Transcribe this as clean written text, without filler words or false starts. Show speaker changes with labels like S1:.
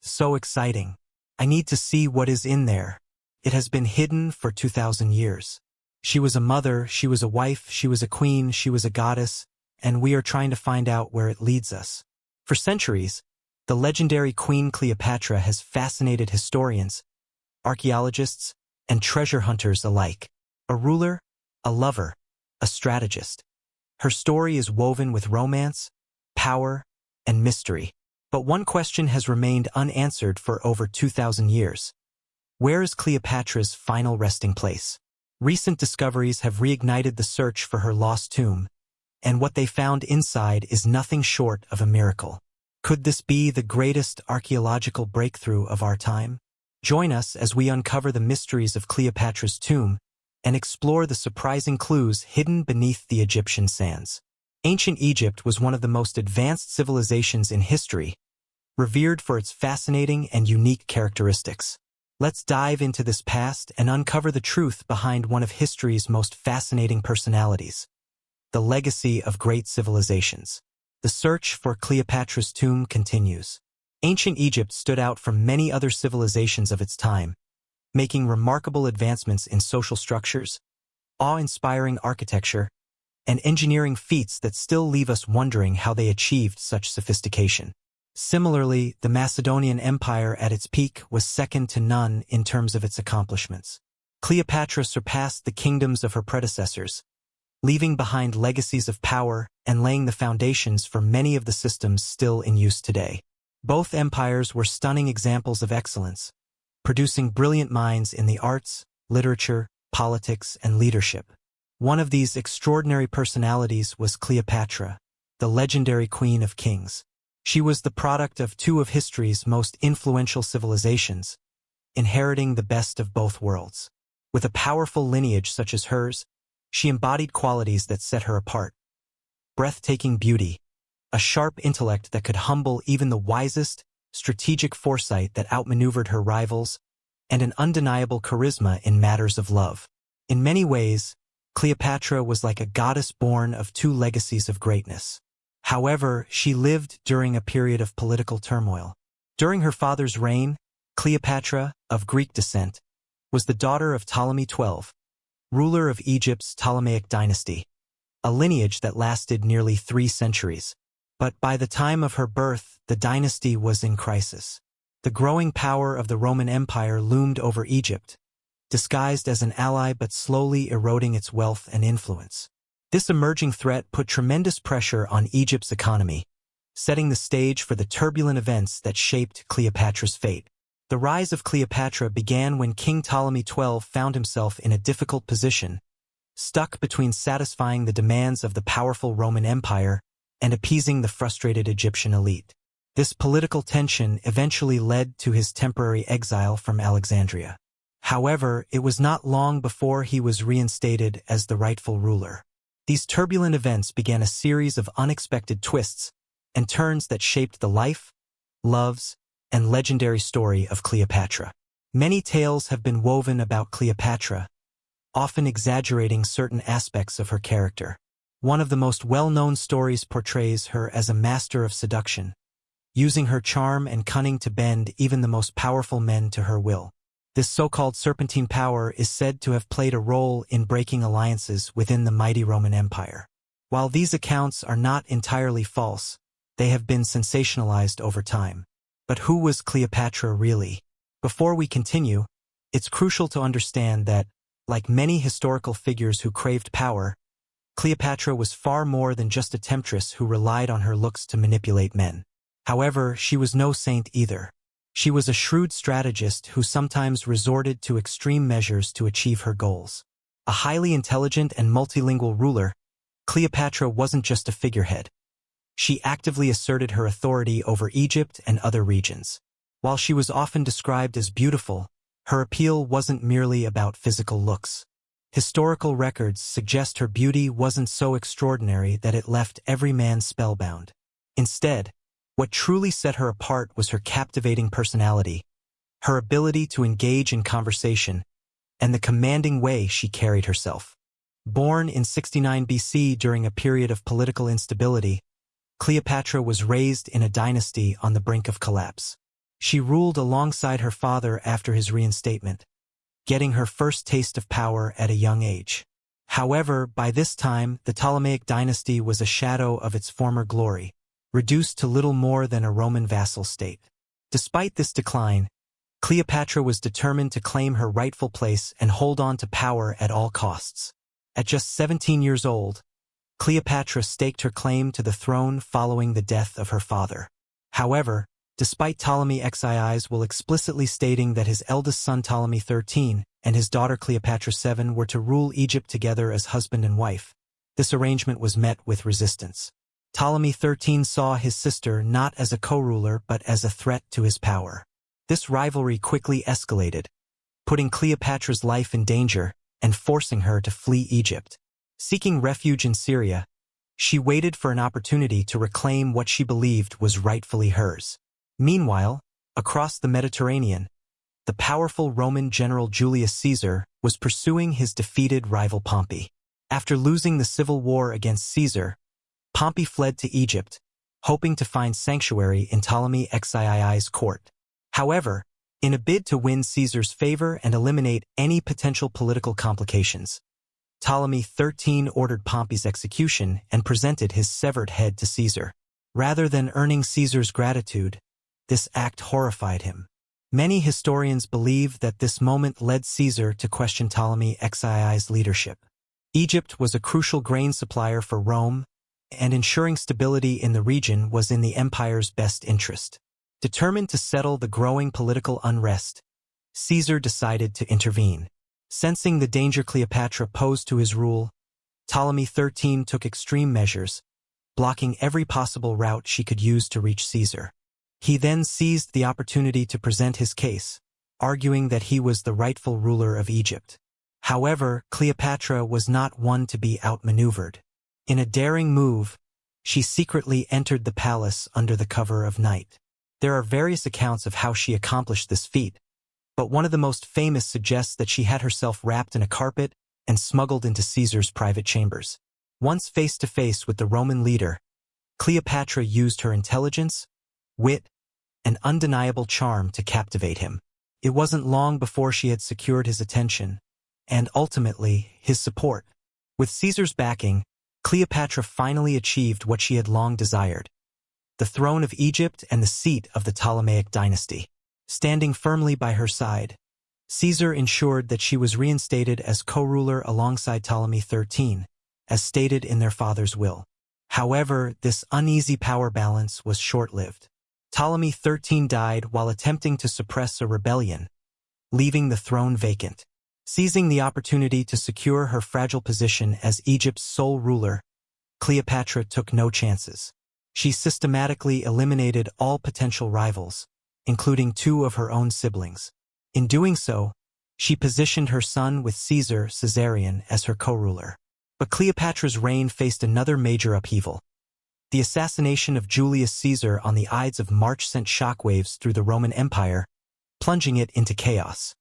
S1: So exciting. I need to see what is in there. It has been hidden for 2,000 years. She was a mother, she was a wife, she was a queen, she was a goddess, and we are trying to find out where it leads us. For centuries, the legendary Queen Cleopatra has fascinated historians, archaeologists, and treasure hunters alike. A ruler, a lover, a strategist. Her story is woven with romance, power, and mystery. But one question has remained unanswered for over 2,000 years. Where is Cleopatra's final resting place? Recent discoveries have reignited the search for her lost tomb, and what they found inside is nothing short of a miracle. Could this be the greatest archaeological breakthrough of our time? Join us as we uncover the mysteries of Cleopatra's tomb and explore the surprising clues hidden beneath the Egyptian sands. Ancient Egypt was one of the most advanced civilizations in history, revered for its fascinating and unique characteristics. Let's dive into this past and uncover the truth behind one of history's most fascinating personalities, the legacy of great civilizations. The search for Cleopatra's tomb continues. Ancient Egypt stood out from many other civilizations of its time, making remarkable advancements in social structures, awe-inspiring architecture, and engineering feats that still leave us wondering how they achieved such sophistication. Similarly, the Macedonian Empire at its peak was second to none in terms of its accomplishments. Cleopatra surpassed the kingdoms of her predecessors, leaving behind legacies of power and laying the foundations for many of the systems still in use today. Both empires were stunning examples of excellence, producing brilliant minds in the arts, literature, politics, and leadership. One of these extraordinary personalities was Cleopatra, the legendary Queen of Kings. She was the product of two of history's most influential civilizations, inheriting the best of both worlds. With a powerful lineage such as hers, she embodied qualities that set her apart. Breathtaking beauty, a sharp intellect that could humble even the wisest, strategic foresight that outmaneuvered her rivals, and an undeniable charisma in matters of love. In many ways, Cleopatra was like a goddess born of two legacies of greatness. However, she lived during a period of political turmoil. During her father's reign, Cleopatra, of Greek descent, was the daughter of Ptolemy XII, ruler of Egypt's Ptolemaic dynasty, a lineage that lasted nearly 3 centuries. But by the time of her birth, the dynasty was in crisis. The growing power of the Roman Empire loomed over Egypt, disguised as an ally but slowly eroding its wealth and influence. This emerging threat put tremendous pressure on Egypt's economy, setting the stage for the turbulent events that shaped Cleopatra's fate. The rise of Cleopatra began when King Ptolemy XII found himself in a difficult position, stuck between satisfying the demands of the powerful Roman Empire and appeasing the frustrated Egyptian elite. This political tension eventually led to his temporary exile from Alexandria. However, it was not long before he was reinstated as the rightful ruler. These turbulent events began a series of unexpected twists and turns that shaped the life, loves, and legendary story of Cleopatra. Many tales have been woven about Cleopatra, often exaggerating certain aspects of her character. One of the most well-known stories portrays her as a master of seduction, using her charm and cunning to bend even the most powerful men to her will. This so-called serpentine power is said to have played a role in breaking alliances within the mighty Roman Empire. While these accounts are not entirely false, they have been sensationalized over time. But who was Cleopatra really? Before we continue, it's crucial to understand that, like many historical figures who craved power, Cleopatra was far more than just a temptress who relied on her looks to manipulate men. However, she was no saint either. She was a shrewd strategist who sometimes resorted to extreme measures to achieve her goals. A highly intelligent and multilingual ruler, Cleopatra wasn't just a figurehead. She actively asserted her authority over Egypt and other regions. While she was often described as beautiful, her appeal wasn't merely about physical looks. Historical records suggest her beauty wasn't so extraordinary that it left every man spellbound. Instead, what truly set her apart was her captivating personality, her ability to engage in conversation, and the commanding way she carried herself. Born in 69 BC during a period of political instability, Cleopatra was raised in a dynasty on the brink of collapse. She ruled alongside her father after his reinstatement, getting her first taste of power at a young age. However, by this time, the Ptolemaic dynasty was a shadow of its former glory, reduced to little more than a Roman vassal state. Despite this decline, Cleopatra was determined to claim her rightful place and hold on to power at all costs. At just 17 years old, Cleopatra staked her claim to the throne following the death of her father. However, despite Ptolemy XII's will explicitly stating that his eldest son Ptolemy XIII and his daughter Cleopatra VII were to rule Egypt together as husband and wife, this arrangement was met with resistance. Ptolemy XIII saw his sister not as a co-ruler but as a threat to his power. This rivalry quickly escalated, putting Cleopatra's life in danger and forcing her to flee Egypt. Seeking refuge in Syria, she waited for an opportunity to reclaim what she believed was rightfully hers. Meanwhile, across the Mediterranean, the powerful Roman general Julius Caesar was pursuing his defeated rival Pompey. After losing the civil war against Caesar, Pompey fled to Egypt, hoping to find sanctuary in Ptolemy XII's court. However, in a bid to win Caesar's favor and eliminate any potential political complications, Ptolemy XIII ordered Pompey's execution and presented his severed head to Caesar. Rather than earning Caesar's gratitude, this act horrified him. Many historians believe that this moment led Caesar to question Ptolemy XII's leadership. Egypt was a crucial grain supplier for Rome, and ensuring stability in the region was in the empire's best interest. Determined to settle the growing political unrest, Caesar decided to intervene. Sensing the danger Cleopatra posed to his rule, Ptolemy XIII took extreme measures, blocking every possible route she could use to reach Caesar. He then seized the opportunity to present his case, arguing that he was the rightful ruler of Egypt. However, Cleopatra was not one to be outmaneuvered. In a daring move, she secretly entered the palace under the cover of night. There are various accounts of how she accomplished this feat, but one of the most famous suggests that she had herself wrapped in a carpet and smuggled into Caesar's private chambers. Once face-to-face with the Roman leader, Cleopatra used her intelligence, wit, and undeniable charm to captivate him. It wasn't long before she had secured his attention, and ultimately, his support. With Caesar's backing, Cleopatra finally achieved what she had long desired: the throne of Egypt and the seat of the Ptolemaic dynasty. Standing firmly by her side, Caesar ensured that she was reinstated as co-ruler alongside Ptolemy XIII, as stated in their father's will. However, this uneasy power balance was short-lived. Ptolemy XIII died while attempting to suppress a rebellion, leaving the throne vacant. Seizing the opportunity to secure her fragile position as Egypt's sole ruler, Cleopatra took no chances. She systematically eliminated all potential rivals, including two of her own siblings. In doing so, she positioned her son with Caesarion as her co-ruler. But Cleopatra's reign faced another major upheaval. The assassination of Julius Caesar on the Ides of March sent shockwaves through the Roman Empire, plunging it into chaos.